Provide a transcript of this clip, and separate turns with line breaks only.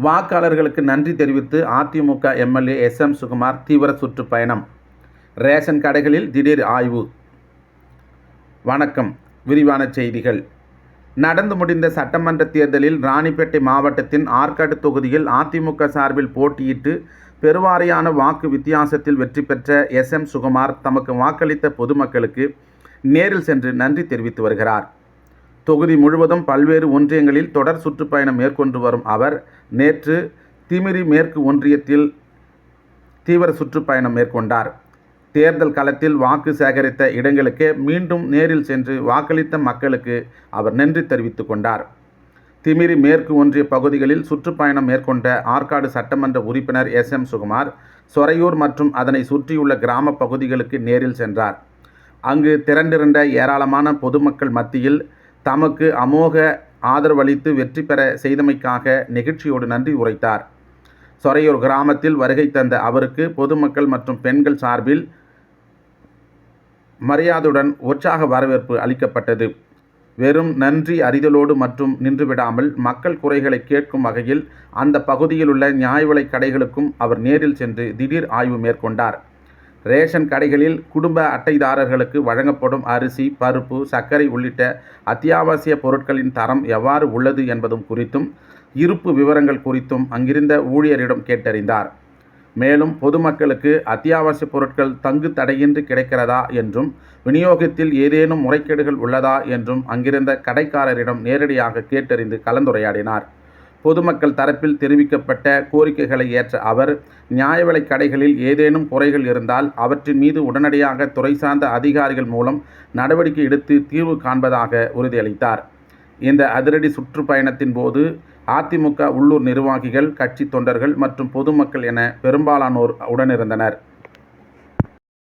வாக்காளர்களுக்கு நன்றி தெரிவித்து அதிமுக எம்எல்ஏ எஸ்.எம். சுகுமார் தீவிர சுற்றுப்பயணம். ரேஷன் கடைகளில் திடீர் ஆய்வு. வணக்கம். விரிவான செய்திகள். நடந்து முடிந்த சட்டமன்ற தேர்தலில் ராணிப்பேட்டை மாவட்டத்தின் ஆற்காடு தொகுதியில் அதிமுக சார்பில் போட்டியிட்டு பெருவாரியான வாக்கு வித்தியாசத்தில் வெற்றி பெற்ற எஸ்.எம். சுகுமார் தமக்கு வாக்களித்த பொதுமக்களுக்கு நேரில் சென்று நன்றி தெரிவித்து வருகிறார். தொகுதி முழுவதும் பல்வேறு ஒன்றியங்களில் தொடர் சுற்றுப்பயணம் மேற்கொண்டு வரும் அவர் நேற்று திமிரி மேற்கு ஒன்றியத்தில் தீவிர சுற்றுப்பயணம் மேற்கொண்டார். தேர்தல் களத்தில் வாக்கு சேகரித்த இடங்களுக்கே மீண்டும் நேரில் சென்று வாக்களித்த மக்களுக்கு அவர் நன்றி தெரிவித்துக் கொண்டார். திமிரி மேற்கு ஒன்றிய பகுதிகளில் சுற்றுப்பயணம் மேற்கொண்ட ஆற்காடு சட்டமன்ற உறுப்பினர் எஸ்.எம். சுகுமார் சொரையூர் மற்றும் அதனை சுற்றியுள்ள கிராம பகுதிகளுக்கு நேரில் சென்றார். அங்கு திரண்டிருந்த ஏராளமான பொதுமக்கள் மத்தியில் தமக்கு அமோக ஆதரவளித்து வெற்றி பெற செய்தமைக்காக நெகிழ்ச்சியோடு நன்றி உரைத்தார். சொரையூர் கிராமத்தில் வருகை தந்த அவருக்கு பொதுமக்கள் மற்றும் பெண்கள் சார்பில் மரியாதையுடன் உற்சாக வரவேற்பு அளிக்கப்பட்டது. வெறும் நன்றி அறிதலோடு மற்றும் நின்றுவிடாமல் மக்கள் குறைகளை கேட்கும் வகையில் அந்த பகுதியில் உள்ள நியாய விலைக் கடைகளுக்கும் அவர் நேரில் சென்று திடீர் ஆய்வு மேற்கொண்டார். ரேஷன் கடைகளில் குடும்ப அட்டைதாரர்களுக்கு வழங்கப்படும் அரிசி, பருப்பு, சர்க்கரை உள்ளிட்ட அத்தியாவசிய பொருட்களின் தரம் எவ்வாறு உள்ளது என்பதும் குறித்தும் இருப்பு விவரங்கள் குறித்தும் அங்கிருந்த ஊழியரிடம் கேட்டறிந்தார். மேலும் பொதுமக்களுக்கு அத்தியாவசிய பொருட்கள் தங்கு தடையின்றி கிடைக்கிறதா என்றும் விநியோகத்தில் ஏதேனும் முறைகேடுகள் உள்ளதா என்றும் அங்கிருந்த கடைக்காரரிடம் நேரடியாக கேட்டறிந்து கலந்துரையாடினார். பொதுமக்கள் தரப்பில் தெரிவிக்கப்பட்ட கோரிக்கைகளை ஏற்ற அவர் நியாய விலைக் கடைகளில் ஏதேனும் குறைகள் இருந்தால் அவற்றின் மீது உடனடியாக துறை சார்ந்த அதிகாரிகள் மூலம் நடவடிக்கை எடுத்து தீர்வு காண்பதாக உறுதியளித்தார். இந்த அதிரடி சுற்றுப்பயணத்தின் போது அதிமுக உள்ளூர் நிர்வாகிகள், கட்சி தொண்டர்கள் மற்றும் பொதுமக்கள் என பெரும்பாலானோர் உடனிருந்தனர்.